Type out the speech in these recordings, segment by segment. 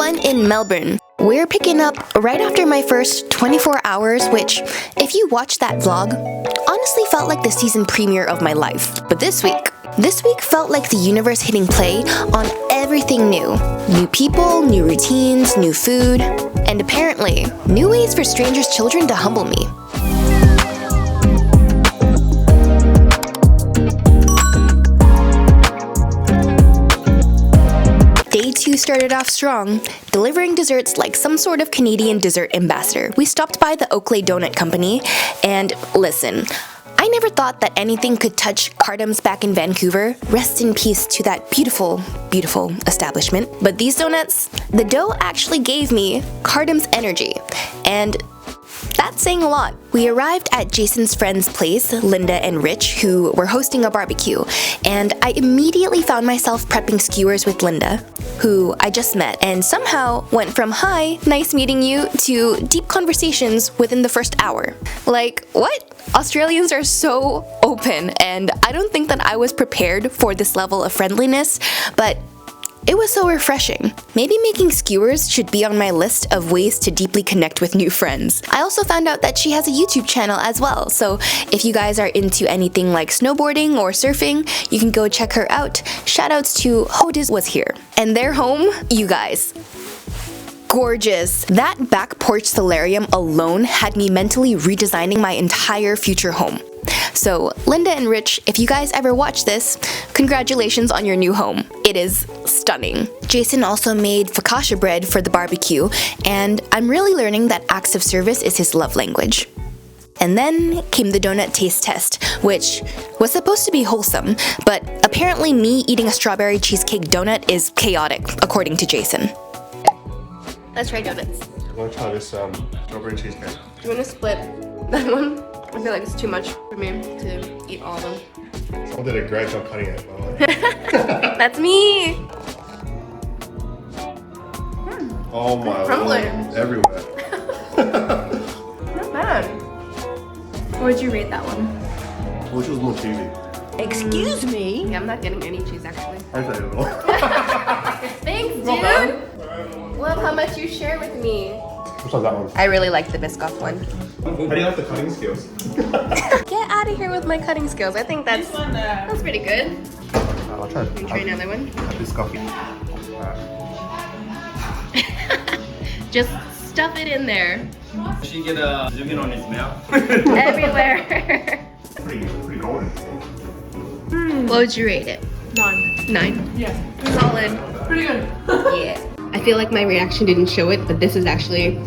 one in Melbourne. We're picking up right after my first 24 hours, which, if you watched that vlog, honestly felt like the season premiere of my life. But this week felt like the universe hitting play on everything new. New people, new routines, new food, and apparently, new ways for strangers' children to humble me. Day 2 started off strong, delivering desserts like some sort of Canadian dessert ambassador. We stopped by the Oakley Donut Company, and listen, I never thought that anything could touch Cardam's back in Vancouver. Rest in peace to that beautiful, beautiful establishment. But these donuts, the dough actually gave me Cardam's energy, and that's saying a lot. We arrived at Jason's friend's place, Linda and Rich, who were hosting a barbecue, and I immediately found myself prepping skewers with Linda, who I just met, and somehow went from "hi, nice meeting you" to deep conversations within the first hour. Like, what? Australians are so open, and I don't think that I was prepared for this level of friendliness, but it was so refreshing. Maybe making skewers should be on my list of ways to deeply connect with new friends. I also found out that she has a YouTube channel as well, so if you guys are into anything like snowboarding or surfing, you can go check her out. Shoutouts to Hodis was here. And their home, you guys, gorgeous. That back porch solarium alone had me mentally redesigning my entire future home. So, Linda and Rich, if you guys ever watch this, congratulations on your new home. It is stunning. Jason also made focaccia bread for the barbecue, and I'm really learning that acts of service is his love language. And then came the donut taste test, which was supposed to be wholesome, but apparently me eating a strawberry cheesecake donut is chaotic, according to Jason. Let's try donuts. I want to try this strawberry cheesecake. Do you want to split that one? I feel like it's too much for me to eat all of them. Someone did a great job cutting it, by the way. That's me! Oh my Crumbling. lord, everywhere. Not bad. What would you rate that one? Which was more cheesy? Excuse me? Yeah, I'm not getting any cheese actually. I don't know. Thanks, dude! Love how much you share with me. Which one's that one? I really like the Biscoff one. How do you like the cutting skills? Get out of here with my cutting skills. I think that's pretty good. I'll try. Can you try another one? This coffee. Just stuff it in there. She get a zoom in on his mouth. Everywhere. Pretty golden. What would you rate it? 9. Yeah. Solid. Pretty good. Yeah. I feel like my reaction didn't show it, but this is actually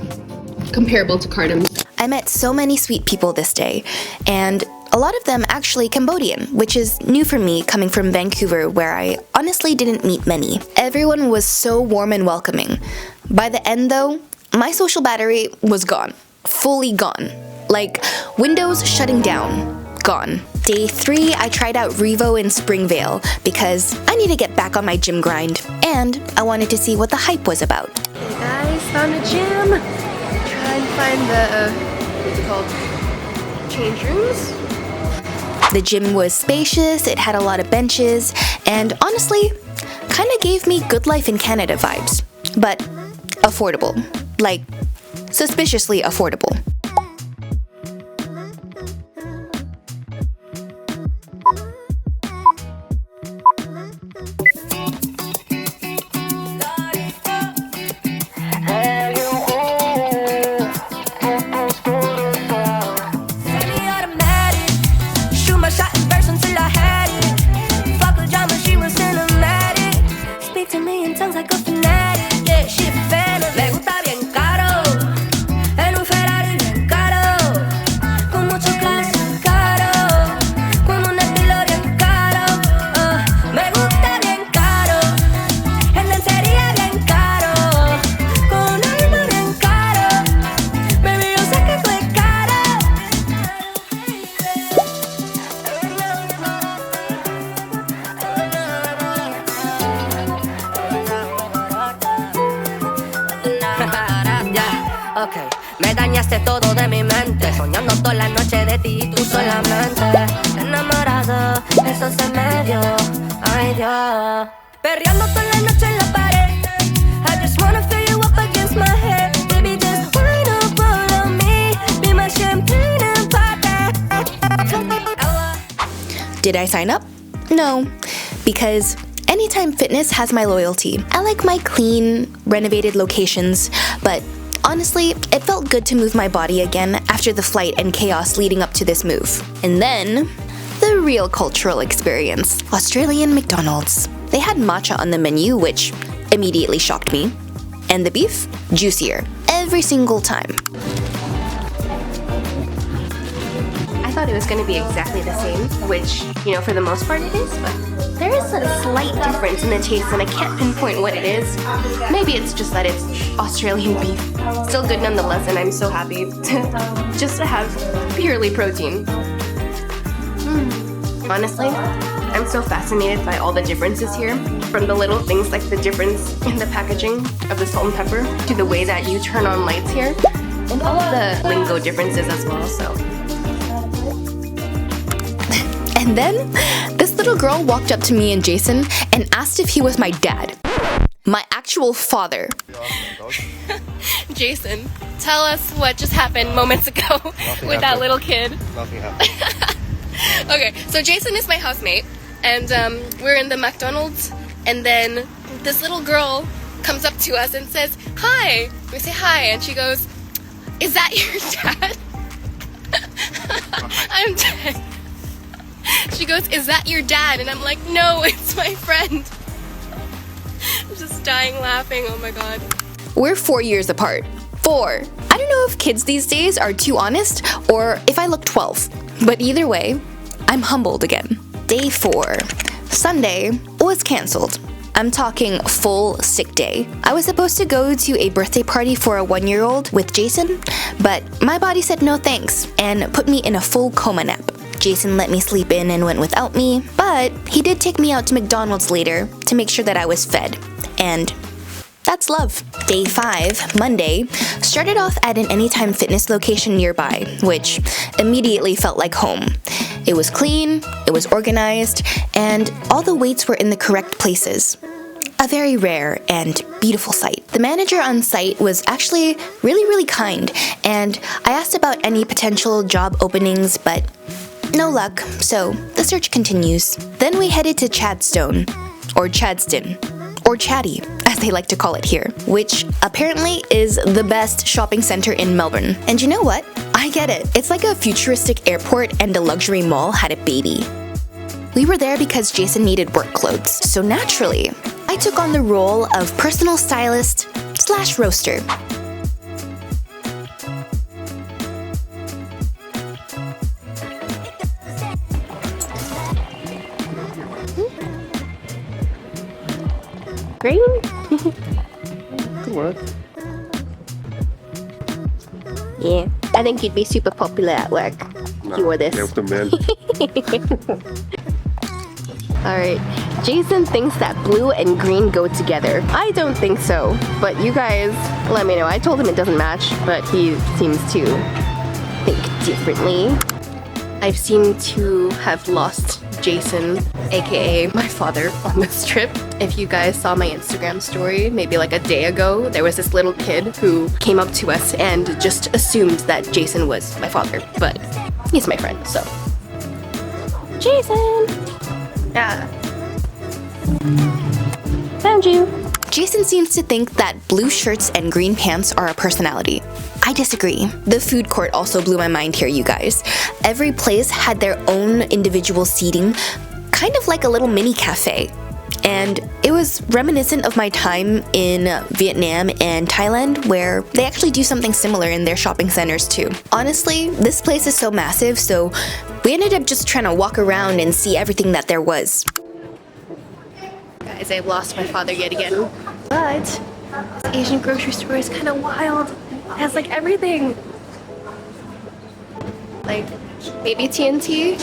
comparable to Cardam's. I met so many sweet people this day, and a lot of them actually Cambodian, which is new for me coming from Vancouver, where I honestly didn't meet many. Everyone was so warm and welcoming. By the end though, my social battery was gone. Fully gone. Like, Windows shutting down. Gone. Day 3, I tried out Revo in Springvale because I need to get back on my gym grind, and I wanted to see what the hype was about. Hey guys, found a gym. Try and find the, what's it called? Change rooms? The gym was spacious, it had a lot of benches, and honestly, kinda gave me good life in Canada vibes. But affordable. Like, suspiciously affordable. Okay. Me dañaste todo de mi mente, soñando toda la noche de ti y tú solamente. Enamorado, eso se me dio, ay Dios. Perreando toda la noche en la pared. I just wanna feel you. Did I sign up? No, because Anytime Fitness has my loyalty. I like my clean, renovated locations, but honestly, it felt good to move my body again after the flight and chaos leading up to this move. And then, the real cultural experience, Australian McDonald's. They had matcha on the menu, which immediately shocked me. And the beef? Juicier. Every single time. I thought it was going to be exactly the same, which, for the most part it is, but there is a slight difference in the taste and I can't pinpoint what it is. Maybe it's just that it's Australian beef. Still good nonetheless, and I'm so happy just to have purely protein. Honestly, I'm so fascinated by all the differences here, from the little things like the difference in the packaging of the salt and pepper to the way that you turn on lights here, and all of the lingo differences as well, so. And then, this little girl walked up to me and Jason and asked if he was my dad. My actual father. Jason, tell us what just happened moments ago with that little kid. Nothing happened. Okay, so Jason is my housemate, and we're in the McDonald's, and then this little girl comes up to us and says, "Hi." We say hi, and she goes, "Is that your dad?" I'm dead. She goes, "Is that your dad?" And I'm like, "No, it's my friend." I'm just dying laughing, oh my god. We're 4 years apart. 4. I don't know if kids these days are too honest or if I look 12. But either way, I'm humbled again. Day 4. Sunday was cancelled. I'm talking full sick day. I was supposed to go to a birthday party for a 1-year-old with Jason, but my body said no thanks and put me in a full coma nap. Jason let me sleep in and went without me, but he did take me out to McDonald's later to make sure that I was fed. And that's love. Day 5, Monday, started off at an Anytime Fitness location nearby, which immediately felt like home. It was clean, it was organized, and all the weights were in the correct places. A very rare and beautiful sight. The manager on site was actually really kind, and I asked about any potential job openings, but no luck, so the search continues. Then we headed to Chadstone, or Chadston, or Chatty, as they like to call it here, which apparently is the best shopping center in Melbourne. And you know what? I get it. It's like a futuristic airport and a luxury mall had a baby. We were there because Jason needed work clothes, so naturally, I took on the role of personal stylist / roaster. Green? Good work. Yeah, I think you'd be super popular at work. You wore this. Yeah, with the man. Alright, Jason thinks that blue and green go together. I don't think so, but you guys let me know. I told him it doesn't match, but he seems to think differently. I've seemed to have lost Jason, aka my father, on this trip. If you guys saw my Instagram story, maybe like a day ago, there was this little kid who came up to us and just assumed that Jason was my father, but he's my friend, so. Jason! Yeah. Found you. Jason seems to think that blue shirts and green pants are a personality. I disagree. The food court also blew my mind here, you guys. Every place had their own individual seating, kind of like a little mini cafe. And it was reminiscent of my time in Vietnam and Thailand, where they actually do something similar in their shopping centers too. Honestly, this place is so massive, so we ended up just trying to walk around and see everything that there was. Guys, I've lost my father yet again. But this Asian grocery store is kind of wild. It has like everything. Like maybe TNT?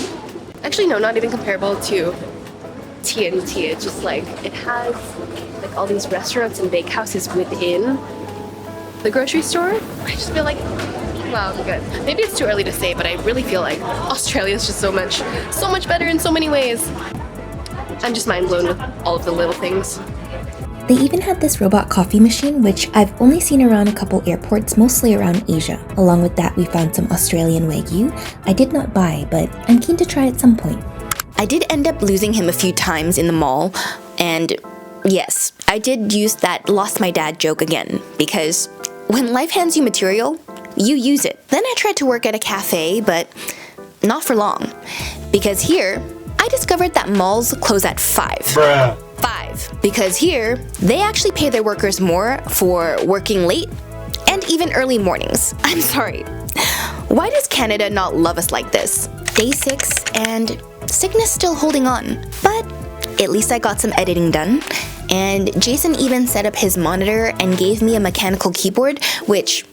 Actually no, not even comparable to TNT. It's just like it has like all these restaurants and bakehouses within the grocery store. I just feel like, wow, good. Maybe it's too early to say, but I really feel like Australia is just so much better in so many ways. I'm just mind blown with all of the little things. They even had this robot coffee machine, which I've only seen around a couple airports, mostly around Asia. Along with that, we found some Australian Wagyu. I did not buy, but I'm keen to try at some point. I did end up losing him a few times in the mall, and yes, I did use that lost my dad joke again, because when life hands you material, you use it. Then I tried to work at a cafe, but not for long, because here, I discovered that malls close at 5. Bruh. 5. Because here, they actually pay their workers more for working late and even early mornings. I'm sorry. Why does Canada not love us like this? Day 6 and sickness still holding on. But at least I got some editing done. And Jason even set up his monitor and gave me a mechanical keyboard, which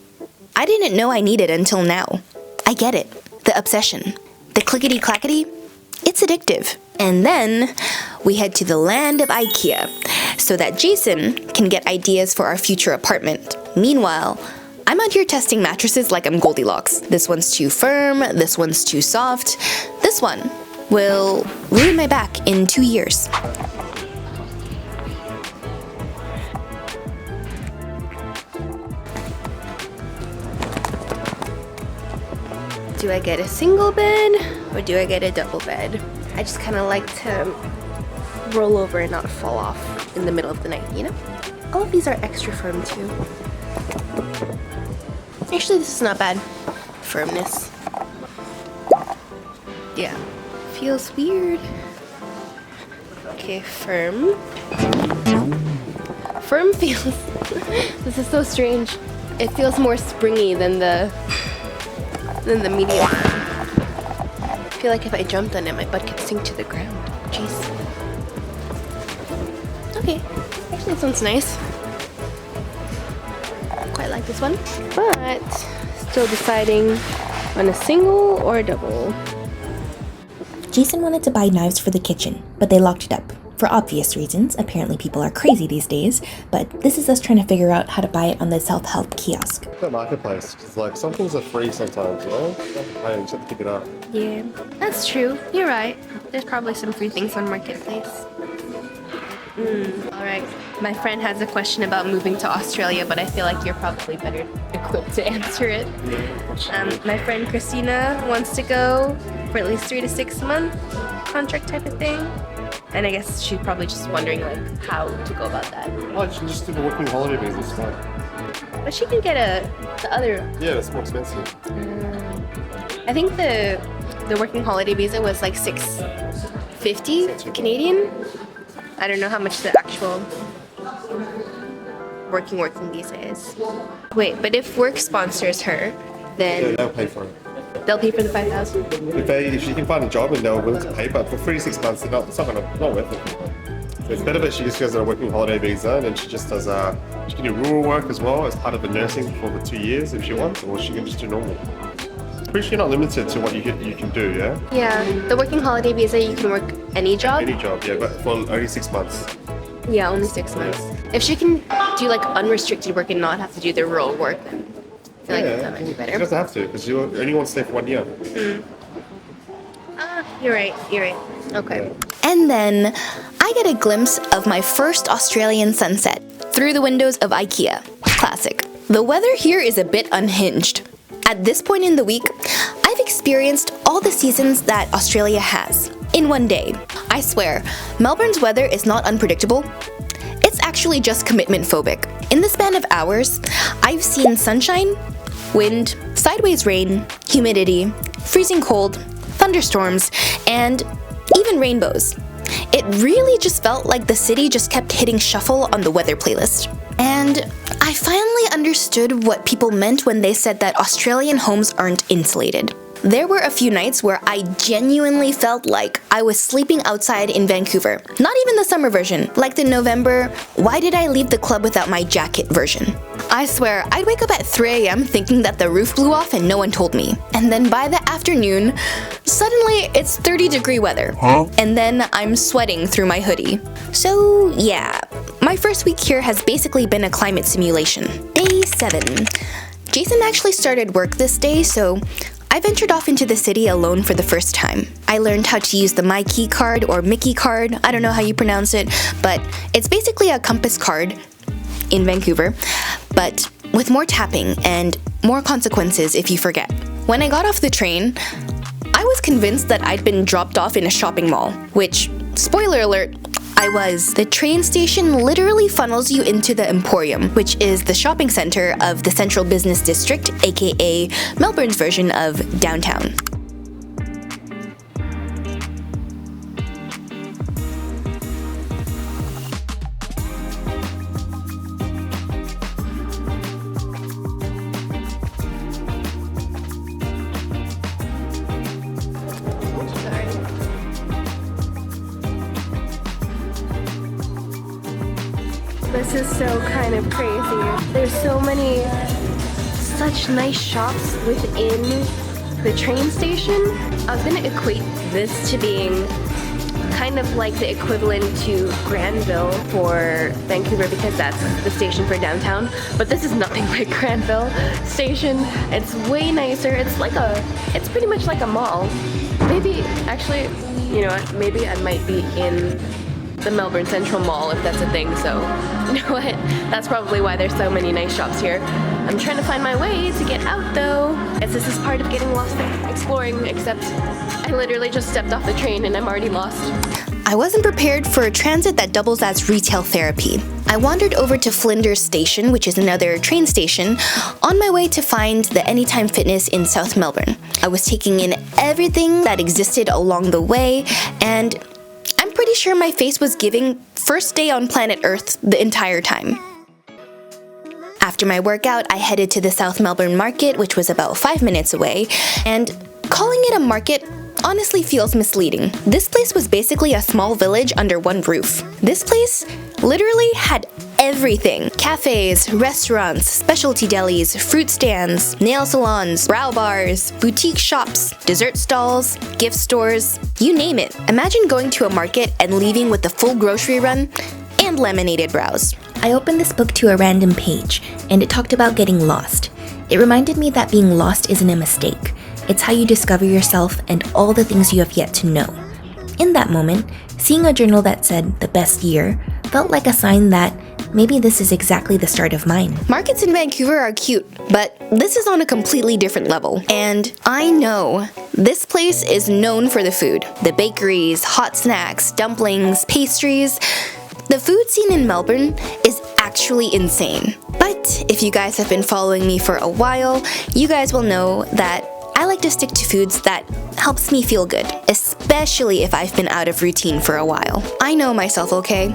I didn't know I needed until now. I get it. The obsession. The clickety-clackety. It's addictive. And then we head to the land of IKEA so that Jason can get ideas for our future apartment. Meanwhile, I'm out here testing mattresses like I'm Goldilocks. This one's too firm, this one's too soft. This one will ruin my back in 2 years. Do I get a single bed or do I get a double bed? I just kind of like to roll over and not fall off in the middle of the night, you know? All of these are extra firm too. Actually, this is not bad. Firmness. Yeah. Feels weird. Okay, firm. Firm feels... This is so strange. It feels more springy than the medium. I feel like if I jumped on it, my butt could sink to the ground. Jeez. Okay. Actually, this one's nice. Quite like this one. But still deciding on a single or a double. Jason wanted to buy knives for the kitchen, but they locked it up. For obvious reasons, apparently people are crazy these days, but this is us trying to figure out how to buy it on the self-help kiosk. The marketplace, because like some things are free sometimes, you know? You have to pay, you just have to pick it up. Yeah, that's true. You're right. There's probably some free things on Marketplace. Alright. My friend has a question about moving to Australia, but I feel like you're probably better equipped to answer it. My friend Christina wants to go for at least 3 to 6 month contract type of thing. And I guess she's probably just wondering like how to go about that. Oh, you should just do the working holiday visa, it's fine. But she can get the other. Yeah, that's more expensive. I think the working holiday visa was like $650 Canadian. I don't know how much the actual working visa is. Wait, but if work sponsors her, then Yeah, they'll pay for it. they'll pay for the $5,000. If she can find a job and they're willing to pay, but for 3 to 6 months, it's not worth it. So it's better that she just goes on a working holiday visa and then she just does, she can do rural work as well as part of the nursing for the 2 years if she wants, or she can just do normal. Pretty sure you're not limited to what you can do, yeah? Yeah, the working holiday visa, you can work any job. Any job, yeah, but for only 6 months. Yeah, only 6 months. If she can do like unrestricted work and not have to do the rural work, then I feel like that might be She better. doesn't have to, because you only want to stay for 1 year. You're right. Okay. And then I get a glimpse of my first Australian sunset through the windows of IKEA. Classic. The weather here is a bit unhinged. At this point in the week, I've experienced all the seasons that Australia has in one day. I swear, Melbourne's weather is not unpredictable. It's actually just commitment phobic. In the span of hours, I've seen sunshine, wind, sideways rain, humidity, freezing cold, thunderstorms, and even rainbows. It really just felt like the city just kept hitting shuffle on the weather playlist. And I finally understood what people meant when they said that Australian homes aren't insulated. There were a few nights where I genuinely felt like I was sleeping outside in Vancouver. Not even the summer version, like the November, why did I leave the club without my jacket version. I swear, I'd wake up at 3 a.m. thinking that the roof blew off and no one told me. And then by the afternoon, suddenly it's 30-degree weather. And then I'm sweating through my hoodie. So yeah, my first week here has basically been a climate simulation. Day 7. Jason actually started work this day, so I ventured off into the city alone for the first time. I learned how to use the My Key card or Mickey card, I don't know how you pronounce it, but it's basically a compass card in Vancouver, but with more tapping and more consequences if you forget. When I got off the train, I was convinced that I'd been dropped off in a shopping mall, which, spoiler alert, I was. The train station literally funnels you into the Emporium, which is the shopping center of the Central Business District, aka Melbourne's version of downtown. This is so kind of crazy. There's so many, such nice shops within the train station. I was gonna equate this to being kind of like the equivalent to Granville for Vancouver because that's the station for downtown. But this is nothing like Granville station. It's way nicer. It's pretty much like a mall. Maybe, actually, you know what, maybe I might be in the Melbourne Central Mall if that's a thing, so you know what, that's probably why there's so many nice shops here. I'm trying to find my way to get out though. Guess this is part of getting lost and exploring, except I literally just stepped off the train and I'm already lost. I wasn't prepared for a transit that doubles as retail therapy. I wandered over to Flinders Station, which is another train station, on my way to find the Anytime Fitness in South Melbourne. I was taking in everything that existed along the way, and I'm pretty sure my face was giving first day on planet Earth the entire time. After my workout, I headed to the South Melbourne Market, which was about 5 minutes away, and calling it a market honestly feels misleading. This place was basically a small village under one roof. This place literally had everything. Cafes, restaurants, specialty delis, fruit stands, nail salons, brow bars, boutique shops, dessert stalls, gift stores, you name it. Imagine going to a market and leaving with the full grocery run and lemonaded brows. I opened this book to a random page, and it talked about getting lost. It reminded me that being lost isn't a mistake. It's how you discover yourself and all the things you have yet to know. In that moment, seeing a journal that said the best year felt like a sign that maybe this is exactly the start of mine. Markets in Vancouver are cute, but this is on a completely different level. And I know this place is known for the food. The bakeries, hot snacks, dumplings, pastries. The food scene in Melbourne is actually insane. But if you guys have been following me for a while, you guys will know that I like to stick to foods that helps me feel good, especially if I've been out of routine for a while. I know myself, okay?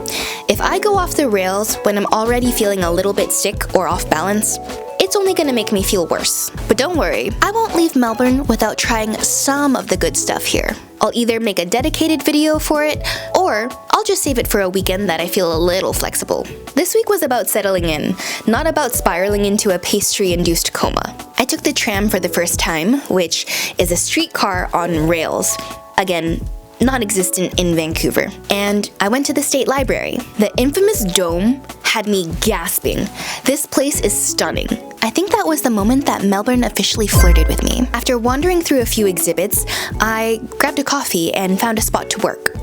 If I go off the rails when I'm already feeling a little bit sick or off balance, it's only gonna make me feel worse. But don't worry, I won't leave Melbourne without trying some of the good stuff here. I'll either make a dedicated video for it, or I'll just save it for a weekend that I feel a little flexible. This week was about settling in, not about spiraling into a pastry-induced coma. I took the tram for the first time, which is a streetcar on rails. Again, non-existent in Vancouver. And I went to the State Library. The infamous dome had me gasping. This place is stunning. I think that was the moment that Melbourne officially flirted with me. After wandering through a few exhibits, I grabbed a coffee and found a spot to work.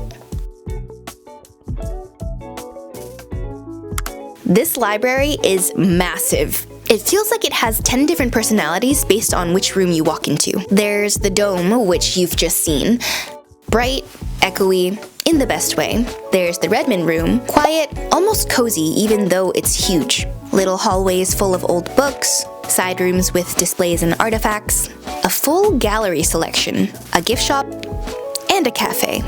This library is massive. It feels like it has 10 different personalities based on which room you walk into. There's the dome, which you've just seen. Bright, echoey, in the best way. There's the Redmond room, quiet, almost cozy even though it's huge. Little hallways full of old books, side rooms with displays and artifacts, a full gallery selection, a gift shop, and a cafe.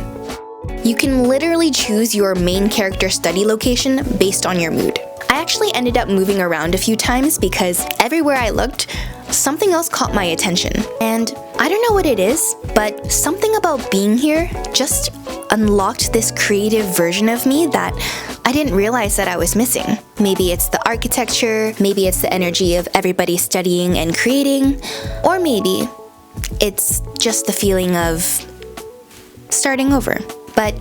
You can literally choose your main character study location based on your mood. I actually ended up moving around a few times because everywhere I looked, something else caught my attention. And I don't know what it is, but something about being here just unlocked this creative version of me that I didn't realize that I was missing. Maybe it's the architecture, maybe it's the energy of everybody studying and creating, or maybe it's just the feeling of starting over. But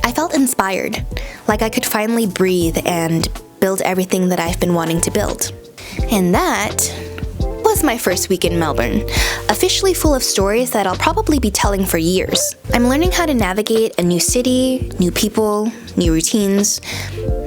I felt inspired, like I could finally breathe and build everything that I've been wanting to build. And that was my first week in Melbourne, officially full of stories that I'll probably be telling for years. I'm learning how to navigate a new city, new people, new routines,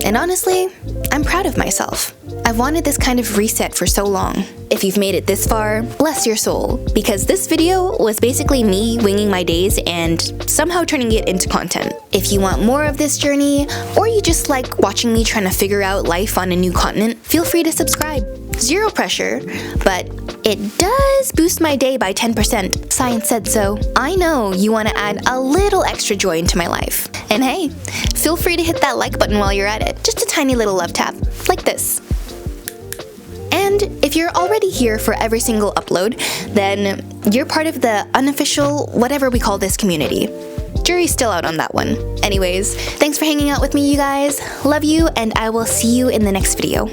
and honestly, I'm proud of myself. I've wanted this kind of reset for so long. If you've made it this far, bless your soul, because this video was basically me winging my days and somehow turning it into content. If you want more of this journey, or you just like watching me trying to figure out life on a new continent, feel free to subscribe. Zero pressure, but it does boost my day by 10%. Science said so. I know you want to add a little extra joy into my life. And hey, feel free to hit that like button while you're at it. Just a tiny little love tap, like this. And if you're already here for every single upload, then you're part of the unofficial, whatever we call this community. Jury's still out on that one. Anyways, thanks for hanging out with me, you guys. Love you, and I will see you in the next video.